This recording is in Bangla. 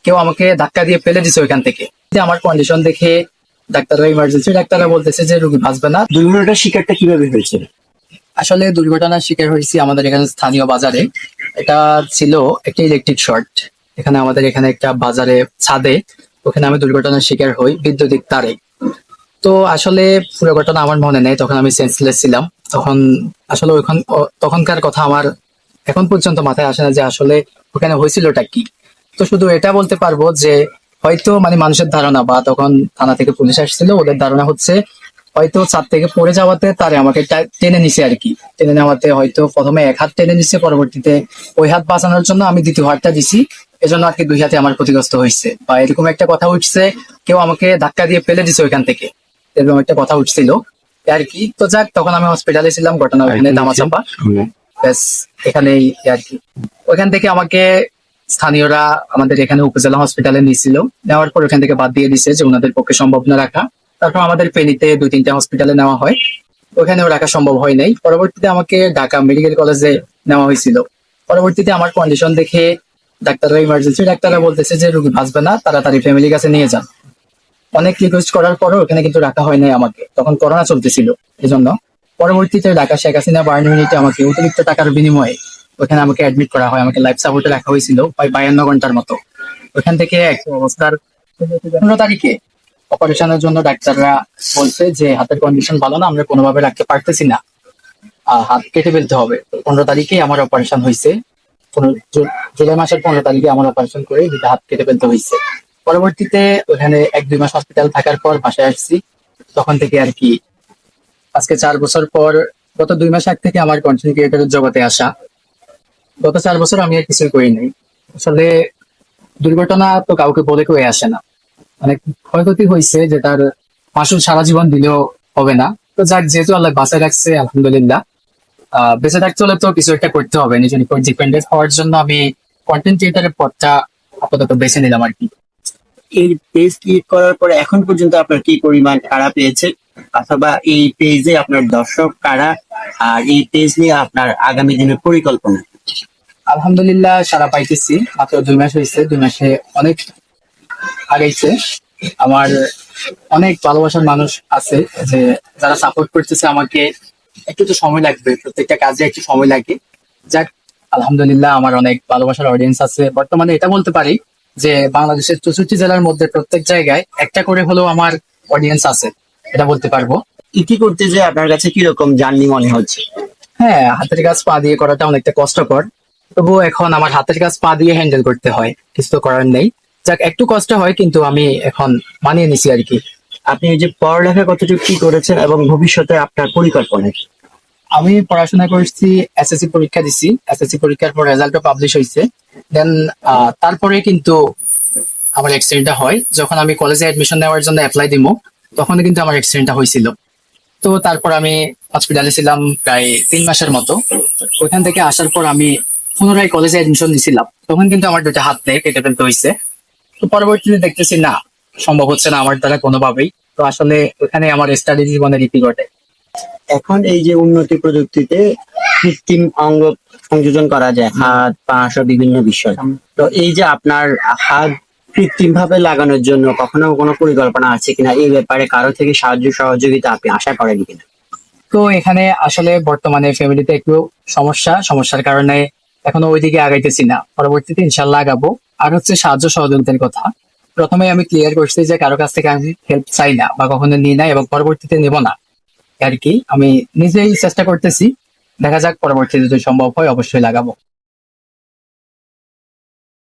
কেউ আমাকে ধাক্কা দিয়ে ফেলে দিছে ওইখান থেকে। যে আমার কন্ডিশন দেখে ডাক্তাররা, ইমার্জেন্সি ডাক্তাররা বলতেছে যে রোগী বাঁচবে না। দুর্ঘটনার শিকারটা কিভাবে হয়েছে? আসলে দুর্ঘটনার শিকার হয়েছি আমাদের এখানে স্থানীয় বাজারে। এটা ছিল একটা ইলেকট্রিক শর্ট। এখানে আমাদের এখানে একটা বাজারে ছাদে, ওখানে আমি দুর্ঘটনার শিকার হই বৈদ্যুতিক তারে। তো আসলে পুরো ঘটনা আমার মনে নেই, তখন আমি সেন্সলেস ছিলাম। তখন আসলে তখনকার কথা আমার এখন পর্যন্ত মাথায় আসে না যে আসলে ওখানে হয়েছিলটা কি। তো শুধু এটা বলতে পারবো যে হয়তো মানে মানুষের ধারণা, বা তখন থানা থেকে পুলিশ আসছিল, ওদের ধারণা হচ্ছে হয়তো ছাদ থেকে পড়ে যাওয়াতে তারে আমাকে টেনে নিছে আর কি। টেনে নেওয়াতে হয়তো প্রথমে এক হাত টেনে নিচ্ছে, পরবর্তীতে ওই হাত বাঁচানোর জন্য আমি দ্বিতীয় হাতটা দিছি, এজন্য আর কি দুই হাতে আমার ক্ষতিগ্রস্ত হয়েছে, বা এরকম একটা কথা উঠছে। কেউ আমাকে ধাক্কা দিয়ে ফেলে দিছে ওইখান থেকে, এরকম একটা কথা উঠছিল আর কি। তো যাক, তখন আমি হসপিটালে ছিলাম, ঘটনা ওখানে দামাচাপা। ব্যাস এখানেই আর কি। ওইখান থেকে আমাকে স্থানীয়রা আমাদের এখানে উপজেলা হসপিটালে নিয়েছিল, নেওয়ার পর ওখান থেকে বাদ দিয়ে দিছে যে ওনাদের পক্ষে সম্ভব না রাখা। তারপর আমাদের ফেনীতে 2-3টা হসপিটালে নেওয়া হয়, ওখানেও রাখা সম্ভব হয় নাই। পরবর্তীতে আমাকে ঢাকা মেডিকেল কলেজে নেওয়া হয়েছিল। পরবর্তীতে আমার কন্ডিশন দেখে ডাক্তাররা, ইমার্জেন্সি ডাক্তাররা বলতেছে যে রোগী বাঁচবে না, তাড়াতাড়ি ফ্যামিলির কাছে নিয়ে যান। অনেক রিকোয়েস্ট করার পরও ওখানে কিন্তু রাখা হয় নাই আমাকে, তখন করোনা চলতেছিল এজন্য। পরবর্তীতে ঢাকা শেখ হাসিনা বার্ন ইউনিটে আমাকে অতিরিক্ত টাকার বিনিময়ে ওখানে আমাকে অ্যাডমিট করা হয়, আমাকে লাইফ সাপোর্টে রাখা হয়েছিল প্রায় 52 ঘন্টার মতো। ওখান থেকে একটা অবস্থার 15 তারিখে অপারেশনের জন্য ডাক্তাররা বলছে যে হাতের কন্ডিশন ভালো না, আমরা কোনোভাবে রাখতে পারতেছি না, হাত কেটে ফেলতে হবে। 15 তারিখে আমার অপারেশন হয়েছে। জুলাই মাসের 15 তারিখে আমার অপারেশন করে দুটো হাত কেটে ফেলতে হয়েছে। পরবর্তীতে ওখানে 1-2 মাস হসপিটাল থাকার পর বাসায় আসছি। তখন থেকে আর কি আজকে 4 বছর পর, গত 2 মাস আগ থেকে আমার কন্টেন্ট ক্রিয়েটরের জগতে আসা। গত 4 বছর আমি আর কিছুই করি নাই। আসলে দুর্ঘটনা তো কাউকে বলে কয়ে আসে না, অনেক ক্ষয়ক্ষতি হয়েছে যেটার মাসুল সারা জীবন দিলেও হবে না। তো যাক, যেহেতু আল্লাহ বাঁচায় রাখছে আলহামদুলিল্লাহ। বেঁচে থাকতে হলে তো কিছু একটা করতে হবে, নিজের উপর ডিপেন্ডেন্ট হওয়ার জন্য আমি কন্টেন্ট ক্রিয়েটারের পথটা আপাতত বেছে নিলাম আর কি। এই পেজ ক্রিয়েট করার পরে এখন পর্যন্ত আপনার কি পরিমাণ কারা পেয়েছে, অথবা এই পেজে আপনার দর্শক কারা, আর এই পেজ নিয়ে আপনার আগামী দিনের পরিকল্পনা? আলহামদুলিল্লাহ সারা পাইতেছি, মাত্র 2 মাস হয়েছে, 2 মাসে অনেক আগাইছে। আমার অনেক ভালোবাসার মানুষ আছে যে যারা সাপোর্ট করতেছে আমাকে। একটু তো সময় লাগবে, প্রত্যেকটা কাজে একটু সময় লাগে। যাক, আলহামদুলিল্লাহ আমার অনেক ভালোবাসার অডিয়েন্স আছে। বর্তমানে এটা বলতে পারি যে বাংলাদেশের 64 জেলার মধ্যে প্রত্যেক জায়গায় একটা করে হলেও আমার অডিয়েন্স আছে, এটা বলতে পারবো। ইতি করতে যে আপনার কাছে কিরকম জার্নি মনে হচ্ছে? হ্যাঁ, হাতের কাজ পা দিয়ে করাটা অনেকটা কষ্টকর, তবুও এখন আমার হাতের কাজ পা দিয়ে হ্যান্ডেল করতে হয়, কিছু তো করার নেই। যাক, একটু কষ্ট হয় কিন্তু আমি এখন মানিয়ে নিছি আর কি। আপনি এই যে পড়ালেখা কতটুকু কি করেছেন এবং ভবিষ্যতে আপনার পরিকল্পনা কি? আমি পড়াশোনা করছি, এসএসসি পরীক্ষা দিছি, এসএসসি পরীক্ষার পর রেজাল্টও পাবলিশ হয়েছে। দেন তারপরে কিন্তু আমার অ্যাক্সিডেন্টটা হয়। যখন আমি কলেজে অ্যাডমিশন নেওয়ার জন্য অ্যাপ্লাই দিব, তখন কিন্তু আমার অ্যাক্সিডেন্টটা হয়েছিল। তো তারপর আমি হসপিটালে ছিলাম প্রায় 3 মাসের মতো। ওইখান থেকে আসার পর আমি পুনরায় কলেজে অ্যাডমিশন নিয়েছিলাম, তখন কিন্তু আমার 2টা হাত নেই, কেটে ফেলতে হয়েছে। তো পরবর্তীতে দেখতেছি না, সম্ভব হচ্ছে না আমার দ্বারা কোনোভাবেই। তো আসলে ওখানে আমার স্টাডি জীবনের রীতি ঘটে। এখন এই যে উন্নতি প্রযুক্তিতে কৃত্রিম অঙ্গ সংযোজন করা যায়, হাত পা সহ বিভিন্ন বিষয়, তো এই যে আপনার হাত কৃত্রিম ভাবে লাগানোর জন্য কখনো কোনো পরিকল্পনা আছে কিনা, এই ব্যাপারে কারো থেকে সাহায্য সহযোগিতা আপনি আশা করেন কিনা? তো এখানে আসলে বর্তমানে ফ্যামিলিতে একটু সমস্যার কারণে এখনো ওইদিকে আগাইতেছি না, পরবর্তীতে ইনশাল্লাহ আগাবো। আর হচ্ছে সাহায্য সহযোগিতার কথা, প্রথমে আমি ক্লিয়ার করছি যে কারো কাছ থেকে আমি হেল্প চাই না বা কখনো নিই না, এবং পরবর্তীতে নেব না আর কি। আমি নিজেই চেষ্টা করতেছি, দেখা যাক পরবর্তীতে যদি সম্ভব হয় অবশ্যই লাগাবো।